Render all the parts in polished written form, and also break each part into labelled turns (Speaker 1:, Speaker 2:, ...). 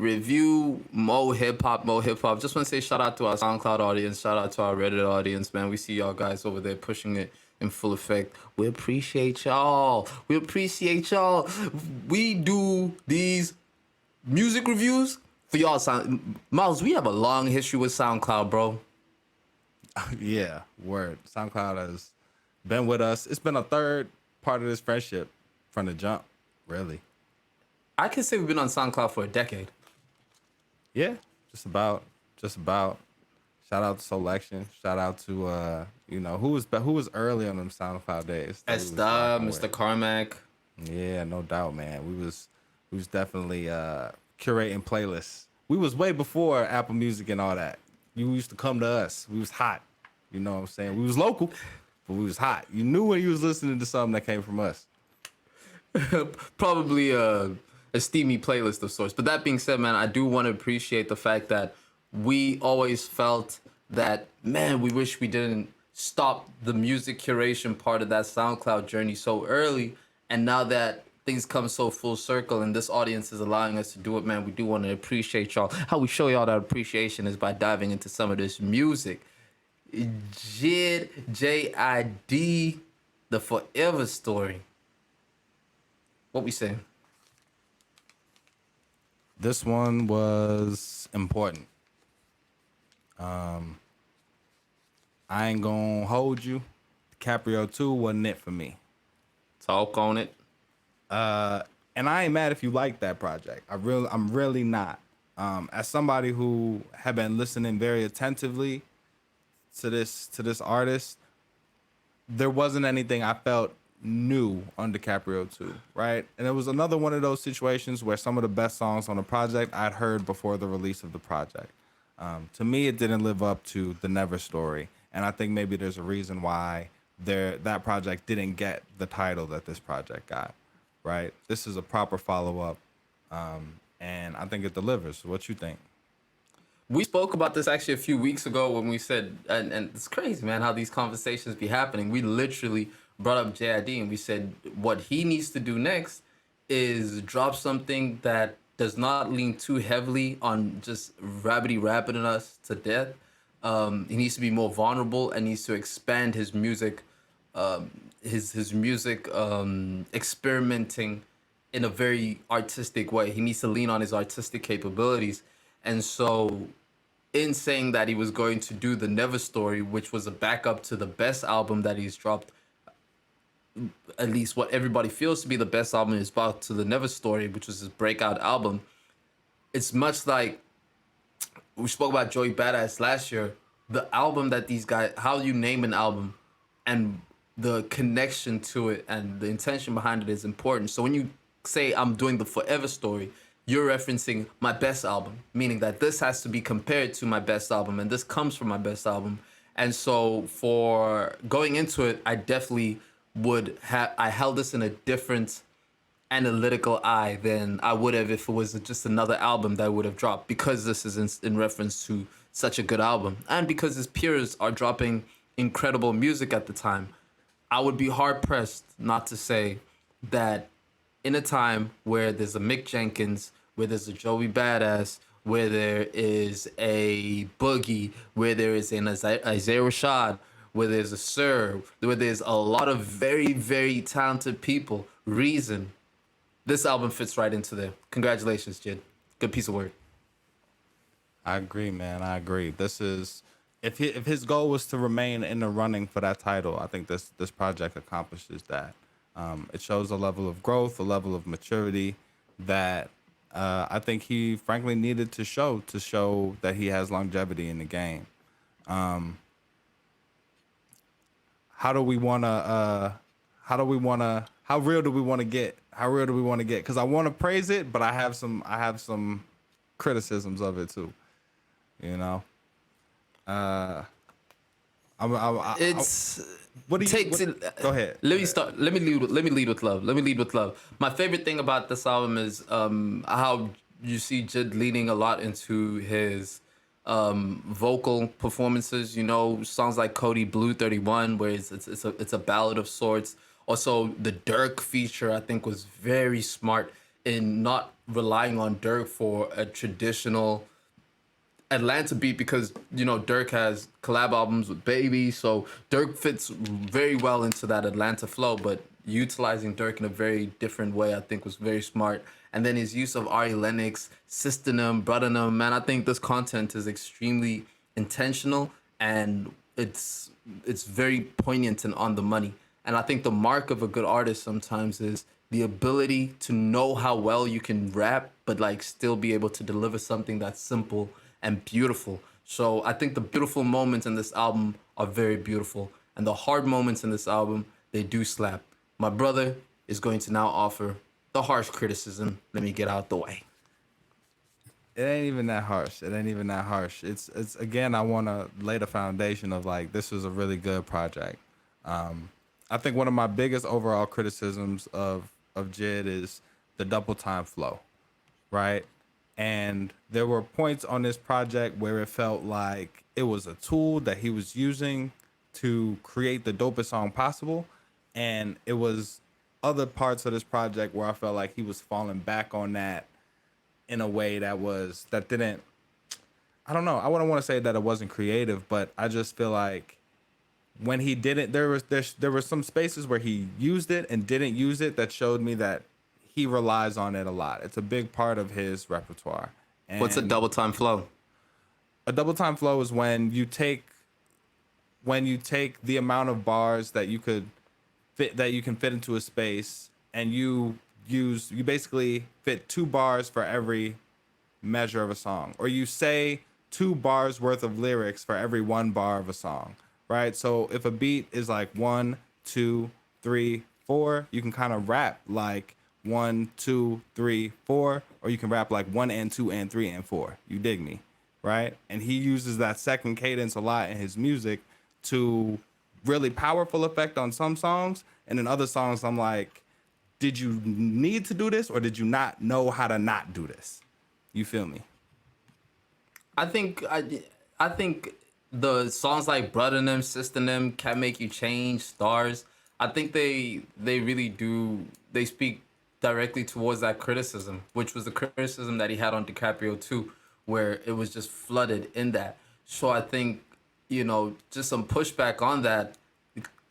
Speaker 1: review more hip hop, more hip hop. Just want to say shout out to our SoundCloud audience, shout out to our Reddit audience, man. We see y'all guys over there pushing it in full effect. We appreciate y'all. We appreciate y'all. We do these music reviews for y'all. Miles, we have a long history with SoundCloud, bro.
Speaker 2: Yeah, word. SoundCloud has been with us. It's been a third part of this friendship from the jump, really.
Speaker 1: I can say we've been on SoundCloud for a decade.
Speaker 2: Yeah, just about. Shout out to Selection. Shout out to who was early on them SoundCloud days.
Speaker 1: Esta, Mr. Carmack.
Speaker 2: Yeah, no doubt, man. We was definitely curating playlists. We was way before Apple Music and all that. You used to come to us. We was hot. You know what I'm saying? We was local, but we was hot. You knew when you was listening to something that came from us.
Speaker 1: Probably a steamy playlist of sorts. But that being said, man, I do want to appreciate the fact that we always felt that, man, we wish we didn't stop the music curation part of that SoundCloud journey so early. And now that things come so full circle and this audience is allowing us to do it, man, we do want to appreciate y'all. How we show y'all that appreciation is by diving into some of this music. J.I.D, the Forever Story. What we saying?
Speaker 2: This one was important. I ain't gonna hold you. DiCaprio 2 wasn't it for me.
Speaker 1: Talk on it.
Speaker 2: And I ain't mad if you like that project. I'm really not. As somebody who have been listening very attentively to this artist, there wasn't anything I felt new on DiCaprio 2, right? And it was another one of those situations where some of the best songs on the project I'd heard before the release of the project. To me, it didn't live up to the Never Story, and I think maybe there's a reason why that project didn't get the title that this project got, right? This is a proper follow-up, and I think it delivers. What you think?
Speaker 1: We spoke about this actually a few weeks ago when we said, and it's crazy, man, how these conversations be happening. We literally brought up J.I.D. and we said what he needs to do next is drop something that does not lean too heavily on just rapping us to death. He needs to be more vulnerable and needs to expand his music, his music experimenting in a very artistic way. He needs to lean on his artistic capabilities. And so in saying that he was going to do the Never Story, which was a backup to the best album that he's dropped, at least what everybody feels to be the best album is about to the Never Story, which was his breakout album. It's much like we spoke about Joey Badass last year. The album that these guys, how you name an album and the connection to it and the intention behind it is important. So when you say I'm doing the Forever Story, you're referencing my best album, meaning that this has to be compared to my best album and this comes from my best album. And so for going into it, I definitely I held this in a different analytical eye than I would have if it was just another album that I would have dropped, because this is in reference to such a good album and because his peers are dropping incredible music at the time. I would be hard pressed not to say that in a time where there's a Mick Jenkins, where there's a Joey Badass, where there is a Boogie, where there is an Isaiah Rashad, where there's a Sir, where there's a lot of very, very talented people, Reason, this album fits right into there. Congratulations, Jid. Good piece of work.
Speaker 2: I agree, man. I agree. This is if his goal was to remain in the running for that title, I think this project accomplishes that. It shows a level of growth, a level of maturity that I think he frankly needed to show that he has longevity in the game. How real do we want to get? Because I want to praise it, but I have some criticisms of it too. You know,
Speaker 1: It's
Speaker 2: what do you
Speaker 1: takes
Speaker 2: what,
Speaker 1: it.
Speaker 2: Go ahead.
Speaker 1: Let me start. Let me lead with love. My favorite thing about this album is how you see Jid leaning a lot into his vocal performances. You know, songs like Cody Blue 31, where it's a ballad of sorts. Also, the Dirk feature I think was very smart. in not relying on Dirk for a traditional Atlanta beat, because Dirk has collab albums with Baby, so Dirk fits very well into that Atlanta flow. But utilizing Dirk in a very different way, I think, was very smart. And then his use of Ari Lennox, System, Brothernem, man, I think this content is extremely intentional, and it's very poignant and on the money. And I think the mark of a good artist sometimes is the ability to know how well you can rap, but like still be able to deliver something that's simple and beautiful. So I think the beautiful moments in this album are very beautiful, and the hard moments in this album, they do slap. My brother is going to now offer the harsh criticism. Let me get out the way.
Speaker 2: It ain't even that harsh. It ain't even that harsh. It's again. I want to lay the foundation of like this was a really good project. I think one of my biggest overall criticisms of Jid is the double time flow, right? And there were points on this project where it felt like it was a tool that he was using to create the dopest song possible, and it was other parts of this project where I felt like he was falling back on that in a way that didn't. I don't know. I wouldn't want to say that it wasn't creative, but I just feel like when he didn't, there were some spaces where he used it and didn't use it that showed me that he relies on it a lot. It's a big part of his repertoire.
Speaker 1: What's a
Speaker 2: And
Speaker 1: double time flow?
Speaker 2: a double time flow is when you take the amount of bars that you can fit into a space, and you basically fit 2 bars for every measure of a song, or you say 2 bars worth of lyrics for every 1 bar of a song, right? So if a beat is like 1, 2, 3, 4, you can kind of rap like 1, 2, 3, 4, or you can rap like 1 and 2 and 3 and 4. You dig me, right? And he uses that second cadence a lot in his music to really powerful effect on some songs, and in other songs I'm like, did you need to do this, or did you not know how to not do this? You feel me?
Speaker 1: I think the songs like Brother Them, Sister Them, Can Make You Change, Stars. I think they really do. They speak directly towards that criticism, which was the criticism that he had on DiCaprio too, where it was just flooded in that. So I think just some pushback on that.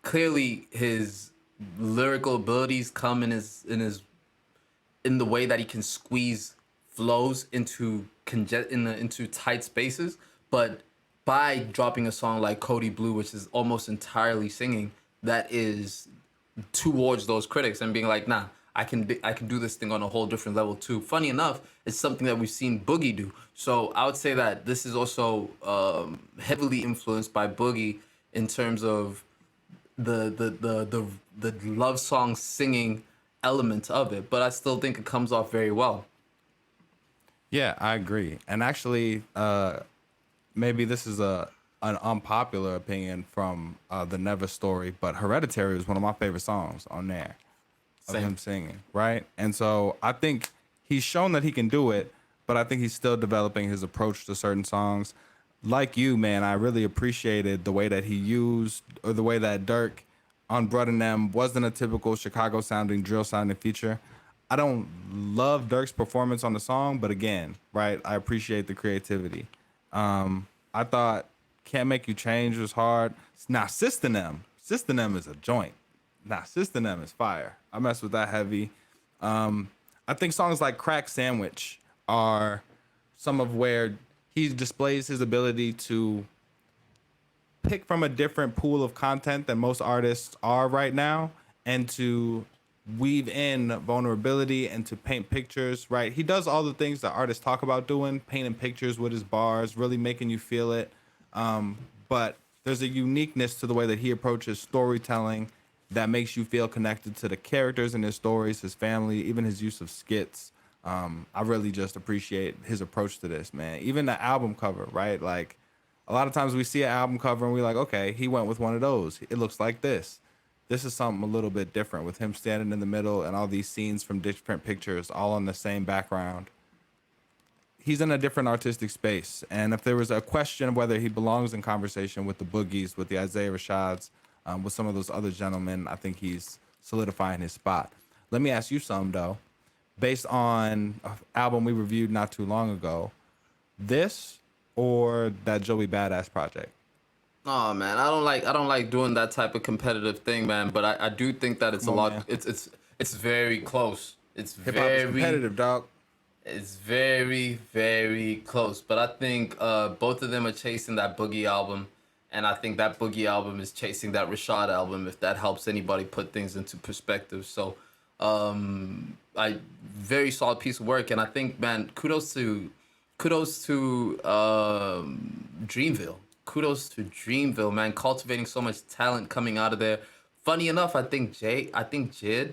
Speaker 1: Clearly, his lyrical abilities come in the way that he can squeeze flows into tight spaces. But by dropping a song like Cody Blue, which is almost entirely singing, that is towards those critics, and being like, nah, I can do this thing on a whole different level too. Funny enough, it's something that we've seen Boogie do. So I would say that this is also heavily influenced by Boogie in terms of the love song singing element of it. But I still think it comes off very well.
Speaker 2: Yeah, I agree. And actually, maybe this is a an unpopular opinion from the Never story, but Hereditary is one of my favorite songs on there of
Speaker 1: Same.
Speaker 2: him singing, right? And so I think he's shown that he can do it, but I think he's still developing his approach to certain songs. Like you, man, I really appreciated the way that he used, or the way that Dirk on Blood and Them wasn't a typical Chicago sounding, drill sounding feature. I don't love Dirk's performance on the song, but again, right, I appreciate the creativity. I thought Can't Make You Change was hard. Now, System M. System M is a joint. Nah, System M is fire. I mess with that heavy. I think songs like Crack Sandwich are some of where he displays his ability to pick from a different pool of content than most artists are right now, and to weave in vulnerability and to paint pictures, right? He does all the things that artists talk about doing, painting pictures with his bars, really making you feel it. But there's a uniqueness to the way that he approaches storytelling that makes you feel connected to the characters in his stories, his family, even his use of skits. I really just appreciate his approach to this, man. Even the album cover, right? Like, a lot of times we see an album cover and we're like, okay, he went with one of those. It looks like this. This is something a little bit different, with him standing in the middle and all these scenes from different pictures all on the same background. He's in a different artistic space. And if there was a question of whether he belongs in conversation with the Boogies, with the Isaiah Rashads, with some of those other gentlemen, I think he's solidifying his spot. Let me ask you something, though. based on an album we reviewed not too long ago, this or that Joey Badass project?
Speaker 1: Oh man, I don't like doing that type of competitive thing, man. But I do think that it's
Speaker 2: Come
Speaker 1: a
Speaker 2: on,
Speaker 1: lot.
Speaker 2: man.
Speaker 1: It's very close.
Speaker 2: Hip hop is competitive, dog.
Speaker 1: It's very, very close. But I think both of them are chasing that Boogie album. And I think that Boogie album is chasing that Rashad album, if that helps anybody put things into perspective. So, I very solid piece of work. And I think, man, kudos to Dreamville. Kudos to Dreamville, man, cultivating so much talent coming out of there. Funny enough, I think Jid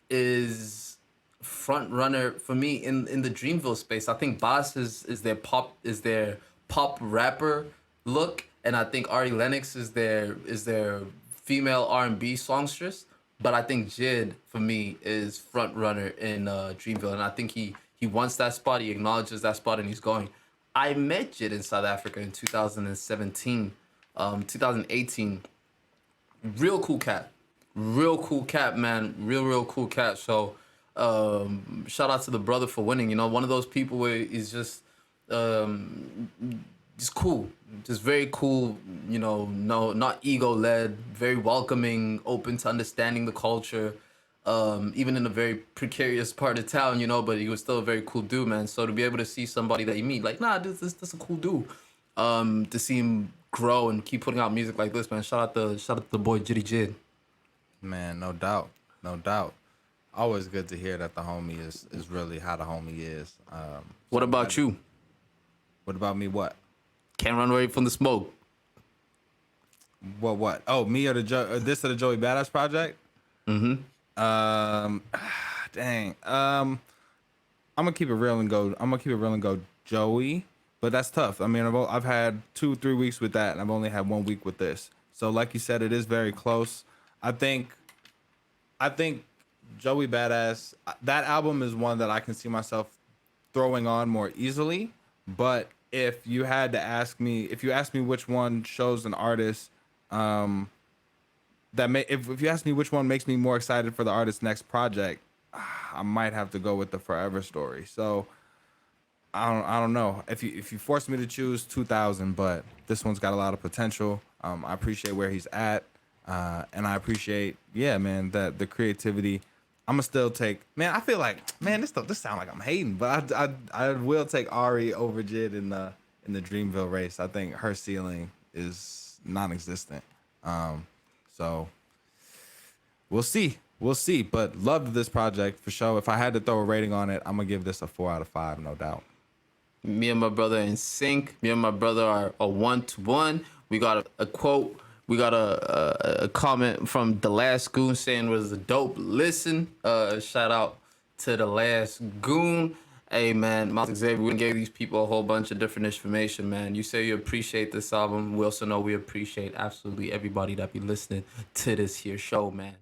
Speaker 1: is front runner for me in the Dreamville space. I think Boss is their pop rapper look, and I think Ari Lennox is their female R&B songstress. But I think Jid for me is front runner in Dreamville, and I think he wants that spot. He acknowledges that spot, and he's going. I met Jid in South Africa in 2017, 2018. Real cool cat, man. Real cool cat. So, shout out to the brother for winning. You know, one of those people where he's um, just cool, just very cool. You know, no, not ego led, very welcoming, open to understanding the culture. Even in a very precarious part of town, you know, but he was still a very cool dude, man. So to be able to see somebody that you meet, like, nah, this a cool dude. To see him grow and keep putting out music like this, man. Shout out the boy Jitty Jid.
Speaker 2: Man, no doubt, no doubt. Always good to hear that the homie is really how the homie is. So
Speaker 1: What
Speaker 2: I'm glad.
Speaker 1: about you?
Speaker 2: What about me? What?
Speaker 1: Can't run away from the smoke.
Speaker 2: What? What? Oh, me or this or the Joey Badass project? Um, dang. I'm gonna keep it real and go. I'm gonna keep it real and go Joey, but that's tough. I mean, I've had 2-3 weeks with that, and I've only had 1 week with this. So, like you said, it is very close. I think I think Joey Badass, that album is one that I can see myself throwing on more easily. But if you ask me which one shows an artist, um, if you ask me which one makes me more excited for the artist's next project, I might have to go with the Forever Story. So I don't know. If you force me to choose 2000, but this one's got a lot of potential. I appreciate where he's at, and I appreciate, yeah, man, that the creativity. I'm gonna still take, man. I feel like, man, this sound like I'm hating, but I will take Ari over Jid in the Dreamville race. I think her ceiling is non-existent. So we'll see. We'll see. But loved this project for sure. If I had to throw a rating on it, I'm gonna give this a 4 out of 5, no doubt.
Speaker 1: Me and my brother in sync. Me and my brother are a 1-to-1. We got a quote. We got a comment from the last goon saying it was a dope listen. Shout out to the last goon. Hey man, Miles Xavier, we gave these people a whole bunch of different information, man. You say you appreciate this album. We also know we appreciate absolutely everybody that be listening to this here show, man.